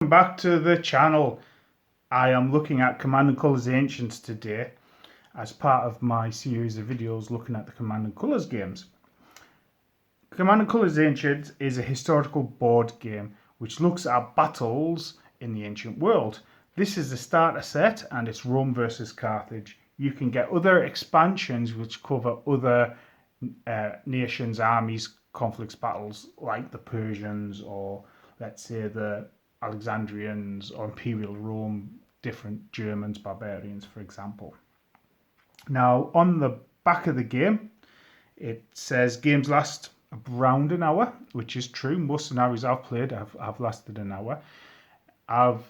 Welcome back to the channel. I am looking at Command & Colors Ancients today as part of my series of videos looking at the Command & Colors games. Command & Colors Ancients is a historical board game which looks at battles in the ancient world. This is the starter set and it's Rome versus Carthage. You can get other expansions which cover other nations, armies, conflicts, battles like the Persians or let's say the Alexandrians or Imperial Rome, different Germans, barbarians, for example. Now, on the back of the game, it says games last around an hour, which is true. Most scenarios I've played have lasted an hour. I've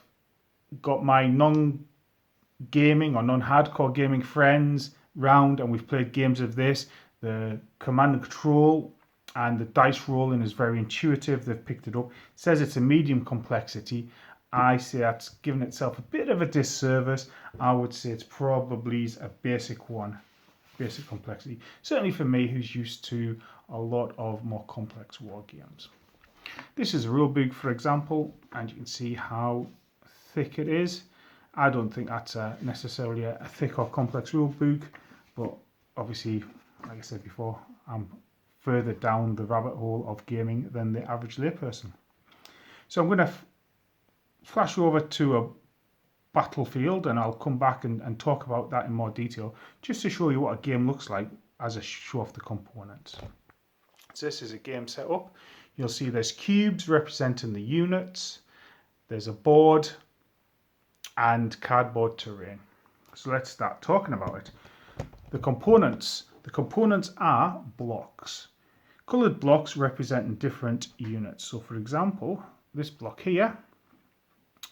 got my non-gaming or non-hardcore gaming friends round, and we've played games of this. The command and control and the dice rolling is very intuitive. They've picked it up. It says it's a medium complexity. I say that's given itself a bit of a disservice. I would say it's probably a basic one, basic complexity. Certainly for me, who's used to a lot of more complex war games. This is a rule book, for example, and you can see how thick it is. I don't think that's necessarily a thick or complex rule book, but obviously, like I said before, I'm further down the rabbit hole of gaming than the average layperson. So I'm going to flash over to a battlefield and I'll come back and talk about that in more detail just to show you what a game looks like as I show off the components. So this is a game set up. You'll see there's cubes representing the units, there's a board and cardboard terrain. So let's start talking about it. The components are blocks. Coloured blocks representing different units. So for example, this block here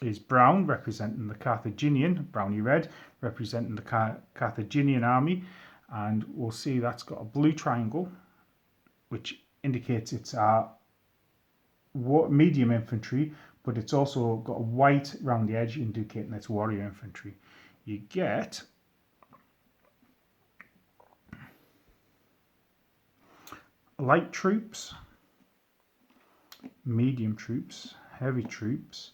is brown, representing the Carthaginian, browny red, representing the Carthaginian army. And we'll see that's got a blue triangle, which indicates it's our medium infantry, but it's also got a white around the edge indicating it's warrior infantry. You get light troops, medium troops, heavy troops,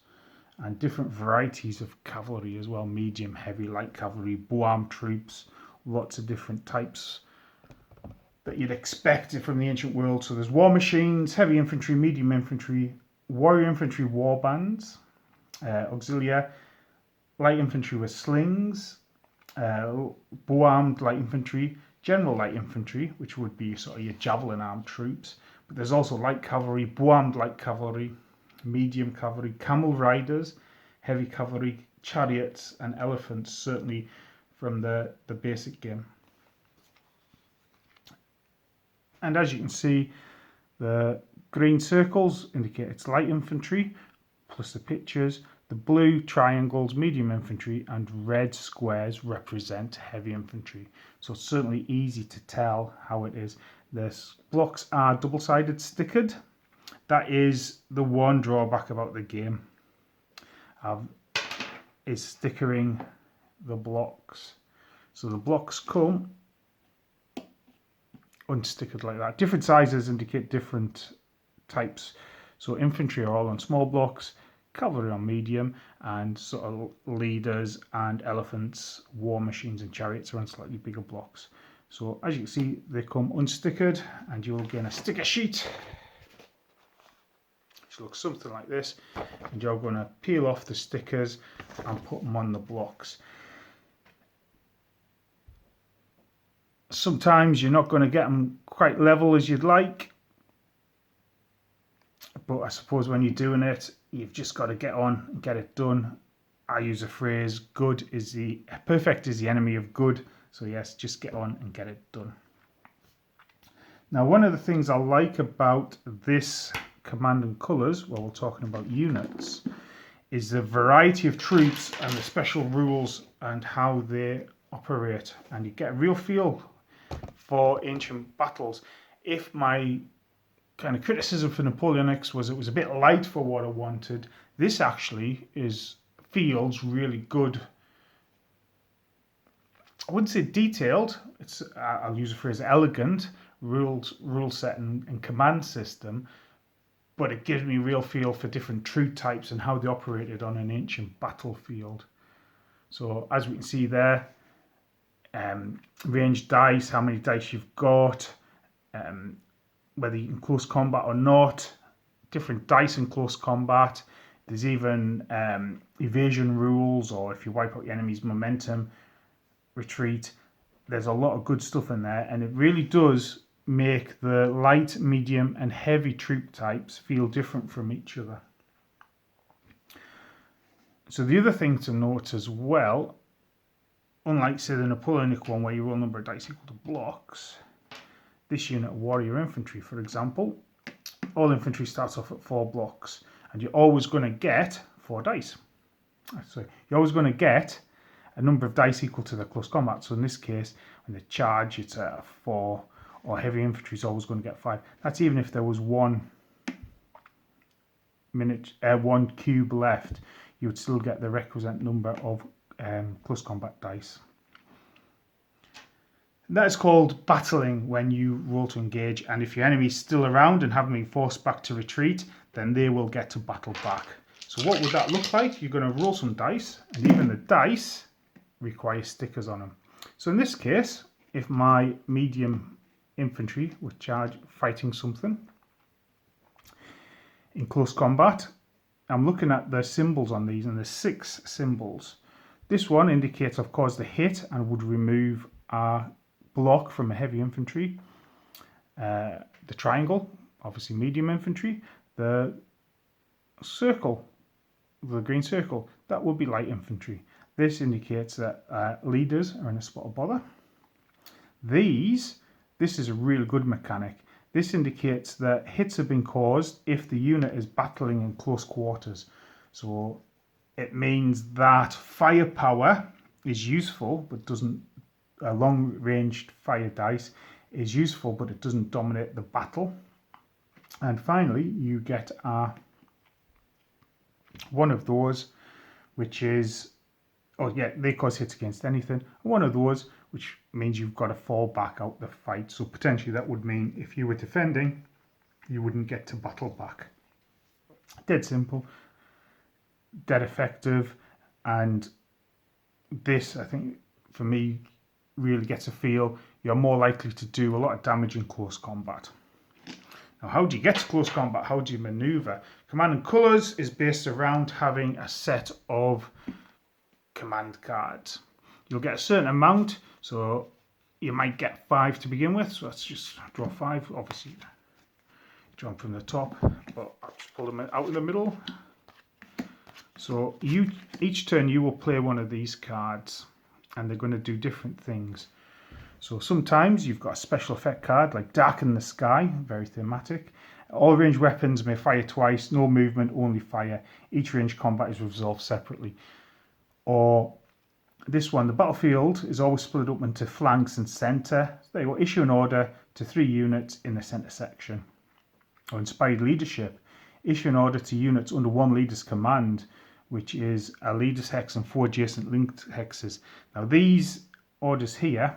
and different varieties of cavalry as well. Medium, heavy, light cavalry, bow-armed troops, lots of different types that you'd expect from the ancient world. So there's war machines, heavy infantry, medium infantry, warrior infantry war bands, auxilia, light infantry with slings, bow-armed light infantry, general light infantry, which would be sort of your javelin armed troops, but there's also light cavalry, bow-armed light cavalry, medium cavalry, camel riders, heavy cavalry, chariots and elephants, certainly from the basic game. And as you can see, the green circles indicate it's light infantry, plus the pictures. The blue triangles, medium infantry, and red squares represent heavy infantry. So it's certainly easy to tell how it is. The blocks are double-sided stickered. That is the one drawback about the game, is stickering the blocks. So the blocks come unstickered like that. Different sizes indicate different types. So infantry are all on small blocks, cavalry on medium, and sort of leaders and elephants, war machines and chariots are on slightly bigger blocks. So as you can see, they come unstickered and you'll gain a sticker sheet, which looks something like this, and you're going to peel off the stickers and put them on the blocks. Sometimes you're not going to get them quite level as you'd like, but I suppose when you're doing it, you've just got to get on and get it done. I use a phrase, perfect is the enemy of good. So yes, just get on and get it done. Now, one of the things I like about this Command and Colors, while we're talking about units, is the variety of troops and the special rules and how they operate. And you get a real feel for ancient battles. If my kind of criticism for Napoleon X was it was a bit light for what I wanted, this actually feels really good. I wouldn't say detailed, I'll use the phrase elegant, rule set and command system, but it gives me a real feel for different troop types and how they operated on an ancient battlefield. So as we can see there, ranged dice, how many dice you've got, whether you're in close combat or not, different dice in close combat. There's even evasion rules, or if you wipe out your enemy's momentum, retreat. There's a lot of good stuff in there, and it really does make the light, medium and heavy troop types feel different from each other. So the other thing to note as well, unlike say the Napoleonic one where you roll number of dice equal to blocks, this unit of warrior infantry, for example, all infantry starts off at 4 blocks, and you're always going to get 4 dice. So you're always going to get a number of dice equal to the close combat. So in this case, when they charge, it's a 4, or heavy infantry is always going to get 5. That's even if there was one cube left, you would still get the requisite number of close combat dice. That's called battling when you roll to engage, and if your enemy's still around and haven't been forced back to retreat, then they will get to battle back. So what would that look like? You're going to roll some dice, and even the dice require stickers on them. So in this case, if my medium infantry would charge fighting something in close combat, I'm looking at the symbols on these, and there's 6 symbols. This one indicates I've caused a hit and would remove a block from a heavy infantry. The triangle, obviously medium infantry. The circle, the green circle, that would be light infantry. This indicates that leaders are in a spot of bother. This is a really good mechanic. This indicates that hits have been caused if the unit is battling in close quarters. So it means that firepower is useful, but doesn't. A long-ranged fire dice is useful, but it doesn't dominate the battle. And finally, you get one of those, which is, they cause hits against anything. One of those, which means you've got to fall back out the fight. So potentially that would mean if you were defending, you wouldn't get to battle back. Dead simple, dead effective, and this, I think, for me, really gets a feel you're more likely to do a lot of damage in close combat. Now, how do you get to close combat? How do you maneuver? Command and Colours is based around having a set of command cards. You'll get a certain amount, so you might get 5 to begin with. So let's just draw 5. Obviously, draw them from the top, but I'll just pull them out in the middle. So each turn you will play one of these cards, and they're going to do different things. So sometimes you've got a special effect card like Darken the Sky, very thematic. All ranged weapons may fire twice, no movement, only fire. Each ranged combat is resolved separately. Or this one, the battlefield is always split up into flanks and centre. So they will issue an order to 3 units in the centre section. Or Inspired Leadership, issue an order to units under 1 leader's command, which is a leader's hex and 4 adjacent linked hexes. Now these orders here,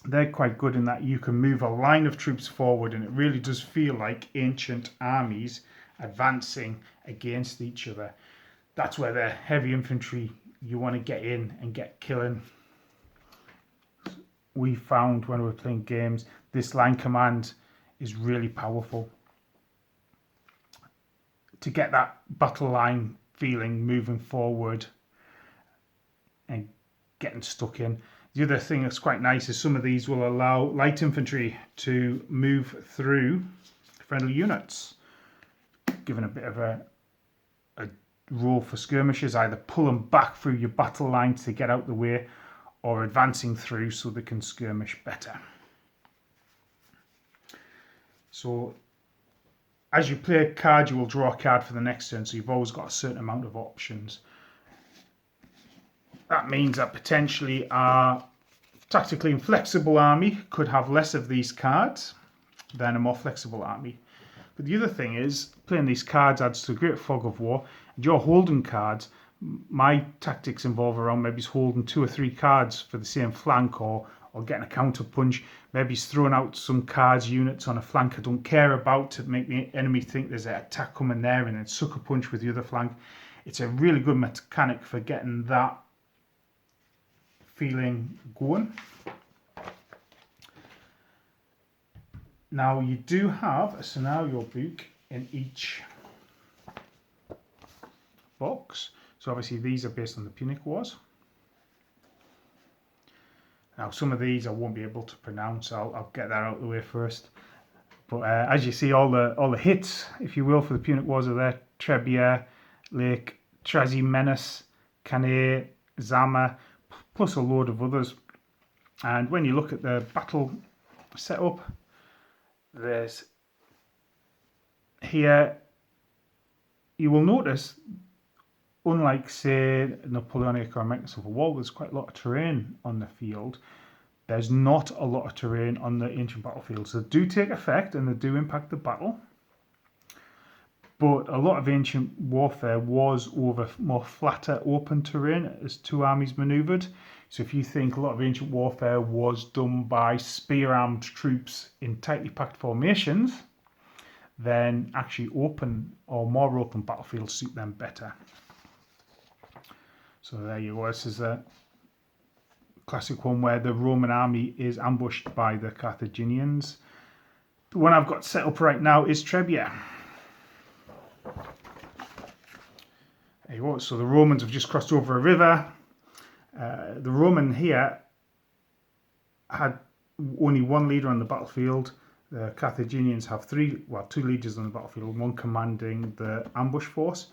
they're quite good in that you can move a line of troops forward, and it really does feel like ancient armies advancing against each other. That's where the heavy infantry, you want to get in and get killing. We found when we were playing games, this line command is really powerful to get that battle line feeling moving forward and getting stuck in. The other thing that's quite nice is some of these will allow light infantry to move through friendly units, giving a bit of a role for skirmishers, either pull them back through your battle line to get out the way, or advancing through so they can skirmish better. So as you play a card, you will draw a card for the next turn, so you've always got a certain amount of options. That means that potentially a tactically inflexible army could have less of these cards than a more flexible army. But the other thing is, playing these cards adds to a great fog of war. And you're holding cards. My tactics involve around maybe holding 2 or 3 cards for the same flank or or getting a counter punch. Maybe he's throwing out some cards, units on a flank I don't care about to make the enemy think there's an attack coming there, and then sucker punch with the other flank. It's a really good mechanic for getting that feeling going. Now you do have a scenario book in each box. So obviously these are based on the Punic Wars. Now some of these I won't be able to pronounce. I'll get that out of the way first. But as you see, all the hits, if you will, for the Punic Wars are there: Trebia, Lake, Trasimenus, Cannae, Zama, plus a load of others. And when you look at the battle setup, there's here, you will notice, unlike say Napoleonic or American Civil War, there's quite a lot of terrain on the field. There's not a lot of terrain on the ancient battlefields. They do take effect and they do impact the battle, but a lot of ancient warfare was over more flatter open terrain as two armies manoeuvred. So if you think a lot of ancient warfare was done by spear-armed troops in tightly packed formations, then actually open or more open battlefields suit them better. So there you go. This is a classic one where the Roman army is ambushed by the Carthaginians. The one I've got set up right now is Trebia. There you go. So the Romans have just crossed over a river. The Roman here had only one leader on the battlefield. The Carthaginians have two leaders on the battlefield, one commanding the ambush force.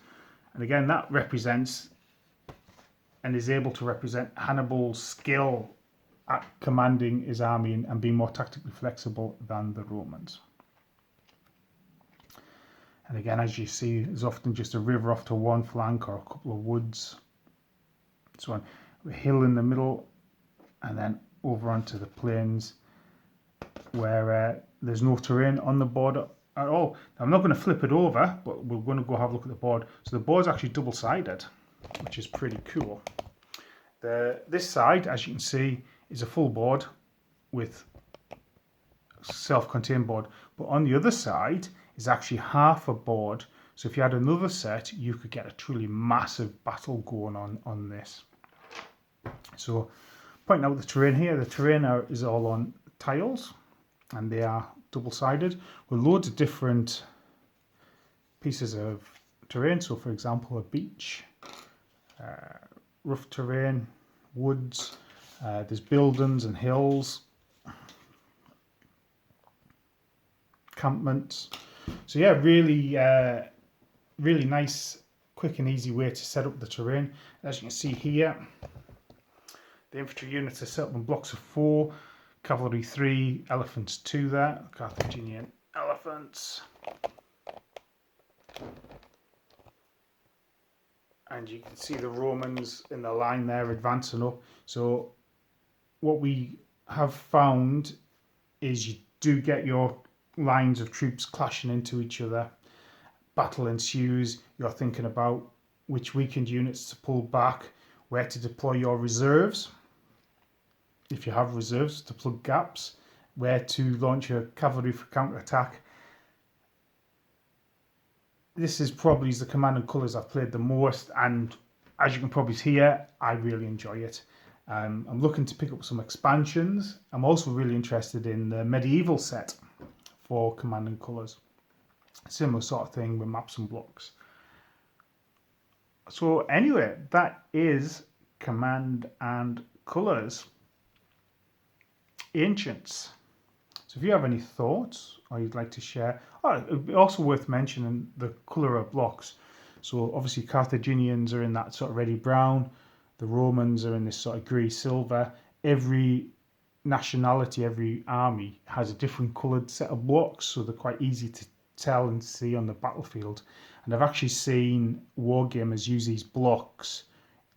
And again, that represents and is able to represent Hannibal's skill at commanding his army and being more tactically flexible than the Romans. And again, as you see, there's often just a river off to one flank or a couple of woods. So on a hill in the middle, and then over onto the plains where there's no terrain on the board at all. Now, I'm not going to flip it over, but we're going to go have a look at the board. So the board's actually double-sided, which is pretty cool. This side, as you can see, is a full board with self-contained board, but on the other side is actually half a board. So if you had another set, you could get a truly massive battle going on this. So pointing out the terrain here, the terrain is all on tiles and they are double-sided with loads of different pieces of terrain. So for example, a beach, rough terrain, woods, there's buildings and hills, encampments. So yeah, really nice, quick and easy way to set up the terrain. As you can see here, the infantry units are set up in blocks of 4, cavalry 3, elephants 2 there, Carthaginian elephants. And you can see the Romans in the line there advancing up. So what we have found is you do get your lines of troops clashing into each other. Battle ensues. You're thinking about which weakened units to pull back, where to deploy your reserves, if you have reserves, to plug gaps, where to launch your cavalry for counter-attack. This is probably the Command and Colours I've played the most, and as you can probably hear, I really enjoy it. I'm looking to pick up some expansions. I'm also really interested in the medieval set for Command and Colours. Similar sort of thing with maps and blocks. So anyway, that is Command and Colours Ancients. So if you have any thoughts or you'd like to share, it'd be also worth mentioning the colour of blocks. So obviously Carthaginians are in that sort of reddy brown, the Romans are in this sort of grey silver. Every nationality, every army has a different coloured set of blocks, so they're quite easy to tell and see on the battlefield. And I've actually seen wargamers use these blocks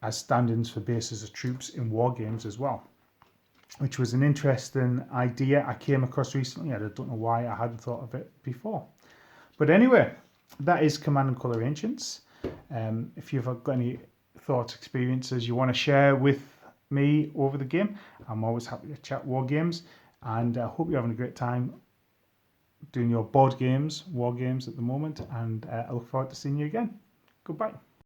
as stand-ins for bases of troops in wargames as well, which was an interesting idea I came across recently. I don't know why I hadn't thought of it before. But anyway, that is Command and Colour Ancients. If you've got any thoughts, experiences you want to share with me over the game. I'm always happy to chat war games, and I hope you're having a great time doing your board games, war games at the moment, and I look forward to seeing you again. Goodbye.